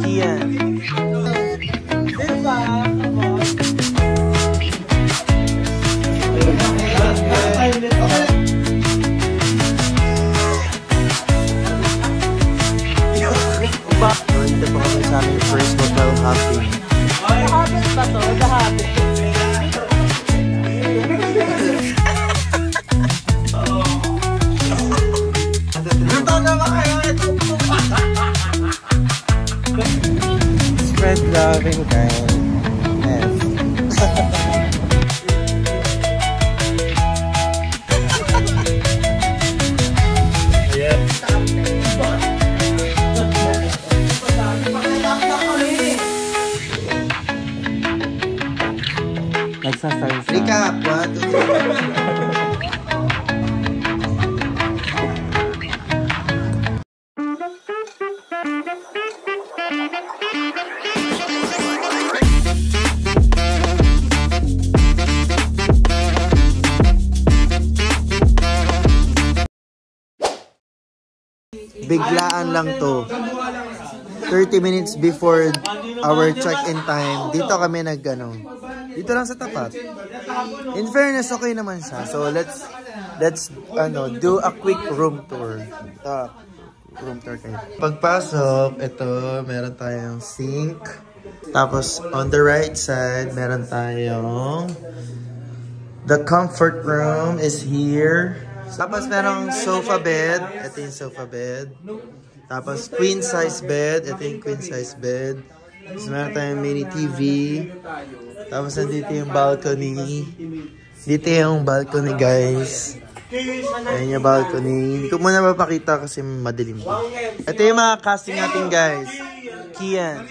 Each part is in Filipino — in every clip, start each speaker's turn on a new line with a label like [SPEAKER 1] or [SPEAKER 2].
[SPEAKER 1] Kian. Dito po kami sa aming first hotel hopping.
[SPEAKER 2] Habit ba to? Habit.
[SPEAKER 1] Spread love and kindness. Exercise.
[SPEAKER 3] Recap, 1, 2, 3.
[SPEAKER 1] Biglaan lang to. 30 minutes before our check-in time, dito kami dito lang sa tapat. In fairness, okay naman siya. So let's do a quick room tour. Room tour kayo. Pagpasok, ito, meron tayong sink. Tapos on the right side, meron tayong the comfort room is here. Tapos merong sofa bed. Ito yung sofa bed. Tapos queen size bed. Ito yung queen size bed. Tapos meron tayong mini TV. Tapos nandito yung balcony. Dito yung balcony, guys. Ayan yung balcony. Hindi ko muna mapakita kasi madilim pa. Ito yung mga casting natin, guys. Kian.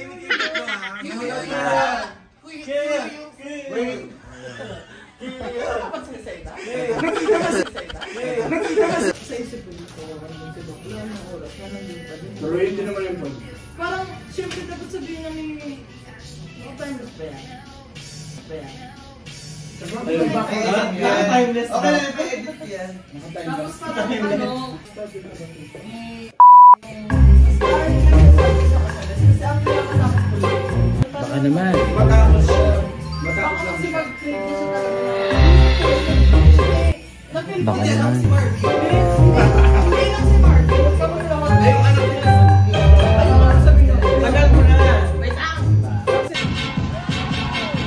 [SPEAKER 2] Parang, siyempre dapat sabihin namin mga timeless ba yan?
[SPEAKER 3] Timeless. Okay lang, edit yan.
[SPEAKER 2] Tapos parang
[SPEAKER 1] Baka naman. Baka naman.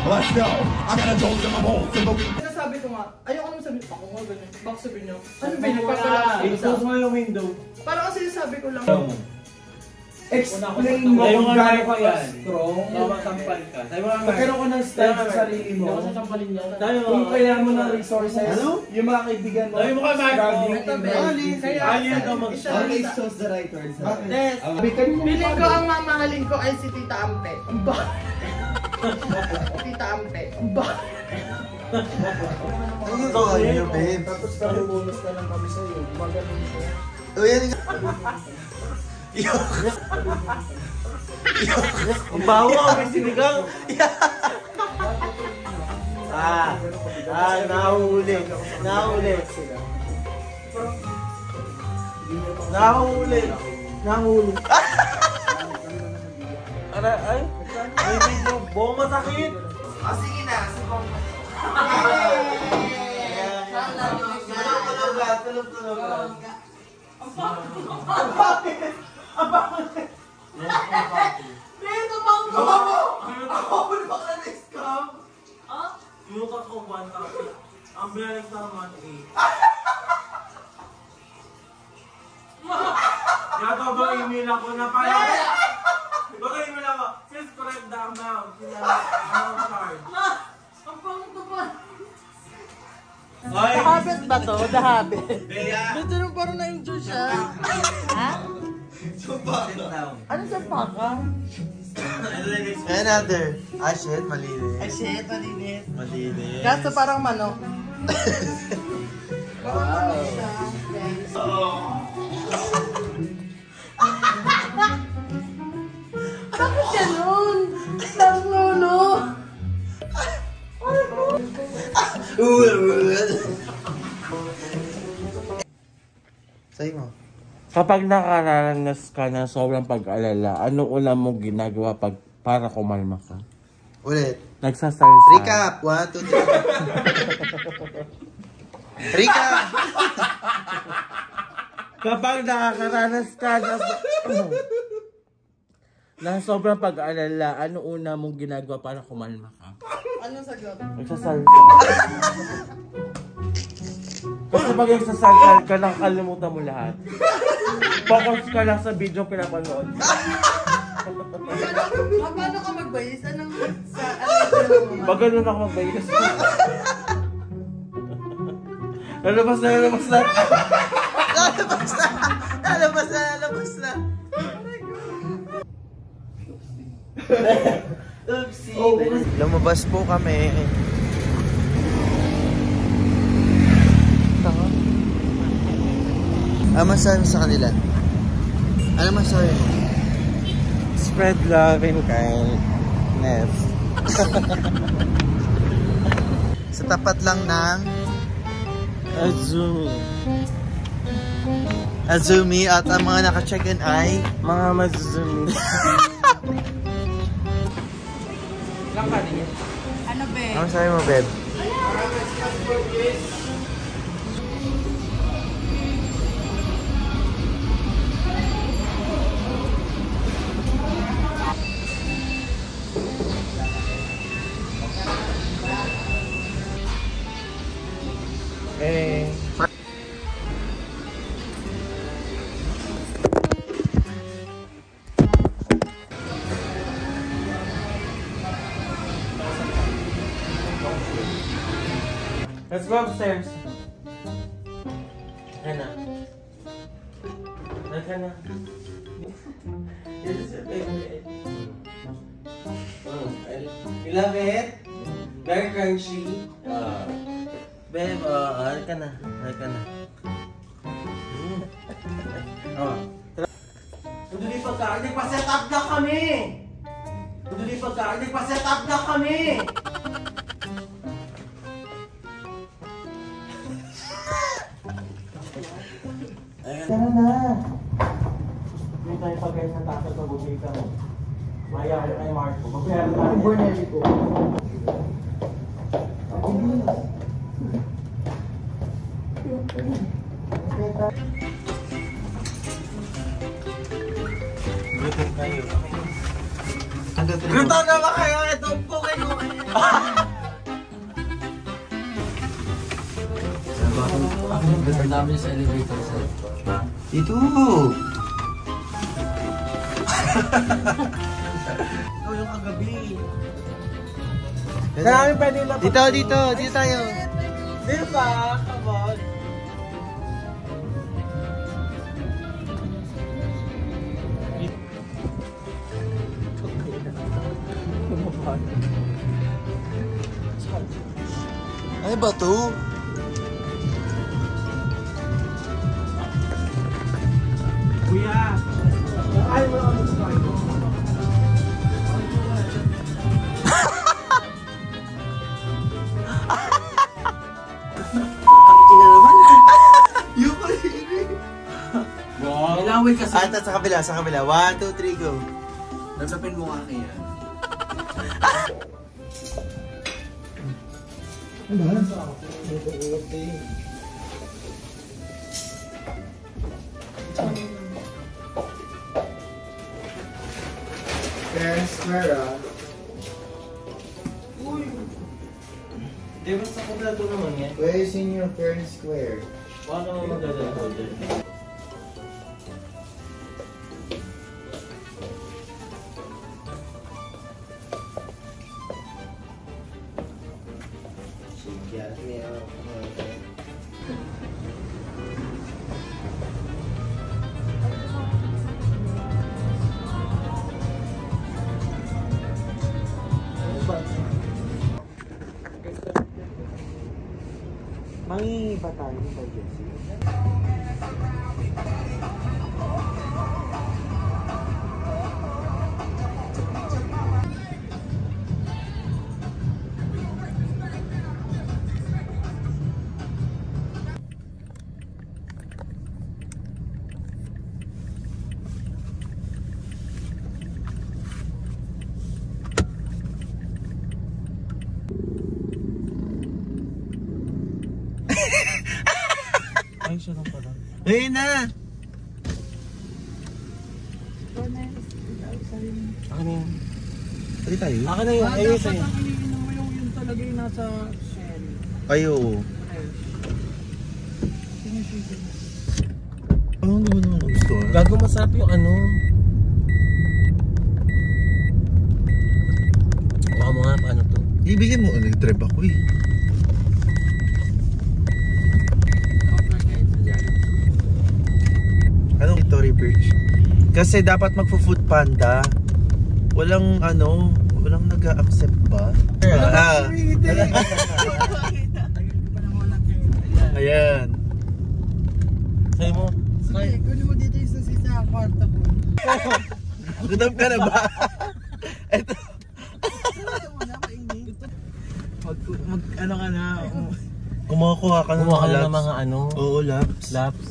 [SPEAKER 4] Let's go! I got a jolt in my balls.
[SPEAKER 2] Sabi ko nga, ayoko naman sabihin, ako nga ganun. Bakit sabihin niyo? Ano ba yun? Nagpapalakas mo yung window. Parang kasi sabi ko lang.
[SPEAKER 5] Explain mo kung gano'n ka strong. Mamasampal ka. Magkaroon ko ng style sa sarili mo. Kung kailangan mo ng resources, yung mga kaibigan mo. Dahil mo ka, Marco. Kaya ka mag-style.
[SPEAKER 3] Always chose the right words.
[SPEAKER 2] Piling ko ang mamahalin ko ay si Tita Ampe. Tita Ampe.
[SPEAKER 1] Ano ito kayo, babe?
[SPEAKER 5] Tapos kami bonus na lang kami sa'yo. Magaling ko.
[SPEAKER 1] O yan nga. Ang bawa, may sinigang. Nahuli. Ay, may video. Buong masakit.
[SPEAKER 3] Sige na. Tulog.
[SPEAKER 2] Dito bang ko?
[SPEAKER 3] Ako ba ka na-scam?
[SPEAKER 5] Yung mukha ko 1,000. Ang biyalag naman 8. Yato ba email ako na pala? Baka email ako, please correct the amount. Amount card.
[SPEAKER 2] Ang pangit na pa.
[SPEAKER 5] Ay!
[SPEAKER 2] The habit ba to? The habit. Dito nung parang na-enjoy siya. Ha? Ano sa paka?
[SPEAKER 1] Another. Shit, malinis.
[SPEAKER 2] Ay shit, malinis.
[SPEAKER 1] Malinis.
[SPEAKER 2] Kaso parang manok. Wow. Bakit ganun? Tangulo.
[SPEAKER 1] Sa'yo mo.
[SPEAKER 5] Kapag nakaranas ka ng sobrang pag-alala, anong una mong ginagawa para kumalma ka?
[SPEAKER 1] Ulit.
[SPEAKER 5] Nagsasalsa.
[SPEAKER 1] Recap. 1, 2, 3. Recap.
[SPEAKER 5] Kapag nakakaranas ka ng sobrang pag-alala, anong una mong ginagawa para kumalma ka?
[SPEAKER 2] Anong sagot?
[SPEAKER 5] Nagsasalsa. Kasi pag nagsasalsa ka, nakakalimutan mo lahat. Focus ka lang sa video pinapanood.
[SPEAKER 2] Paano ka magbayis? Anong
[SPEAKER 5] Pag ganun ako magbayis. Lalabas na.
[SPEAKER 1] Lalabas na.
[SPEAKER 3] Oopsie.
[SPEAKER 1] Lumabas po kami. Ano masasabi mo sa kanila? Ano masasabi mo?
[SPEAKER 5] Spread love and kindness.
[SPEAKER 1] Sa tapat lang ng Azumi at ang mga naka-check-in ay
[SPEAKER 5] mga Mazumi.
[SPEAKER 2] Ano be?
[SPEAKER 1] ano sabi mo, Beb?
[SPEAKER 5] Let's go upstairs. Hannah. Hannah. This is your favorite. You love it? Very crunchy. Babe, halika na. Hindi pagkain, nagpa-set up na kami! Tara na! Hindi tayo pag-guys na tayo sa bubika mo. Maya kayo kay Marco. Magpuyari tayo. Ang Bornelli ko. Gutom kayo. Gutom na ba kayo? Ito po kayo.
[SPEAKER 3] Ang dami sa elevator sa
[SPEAKER 1] Dito!
[SPEAKER 5] Ikaw yung kagabi.
[SPEAKER 1] Dito tayo.
[SPEAKER 5] Di ba? Come on.
[SPEAKER 1] Ano ba to?
[SPEAKER 5] Kuya! Ay, wala ko sa tayo.
[SPEAKER 1] Yung kaliri.
[SPEAKER 3] Ilaway kasi.
[SPEAKER 1] Sa kabila. 1, 2, 3, go.
[SPEAKER 3] Nasapin mo nga kaya.
[SPEAKER 1] Fair and square, ah.
[SPEAKER 5] Di ba sa kumpleto naman yan?
[SPEAKER 1] Where is in your fair and square?
[SPEAKER 5] Baka naman magdadala ko dyan. Mangingi ba tayo kay Jessie?
[SPEAKER 1] Ayun na!
[SPEAKER 5] Akin na yun.
[SPEAKER 1] Pwede tayo?
[SPEAKER 5] Akin na yun. Ayun sa'yo.
[SPEAKER 2] Yung talaga yung nasa shell.
[SPEAKER 1] Ayo. Ano ba naman gusto?
[SPEAKER 5] Gago masarap yung ano. Baka mo nga paano to.
[SPEAKER 1] Ibigay mo. Nag-drive ako eh. Anong Tory Birch? Kasi dapat magpo-food panda. Walang ano, walang nag-a-accept ba? Ayan.
[SPEAKER 5] Sa'yo mo.
[SPEAKER 2] Sige, kunin mo dito yung susi sa kwarta po.
[SPEAKER 1] Gutom ka na ba? Ito. Ano ka na? Kumukuha ka na
[SPEAKER 5] Kumuha ka na
[SPEAKER 1] laps.
[SPEAKER 5] ng mga ano.
[SPEAKER 1] Oo, laps.
[SPEAKER 5] Laps.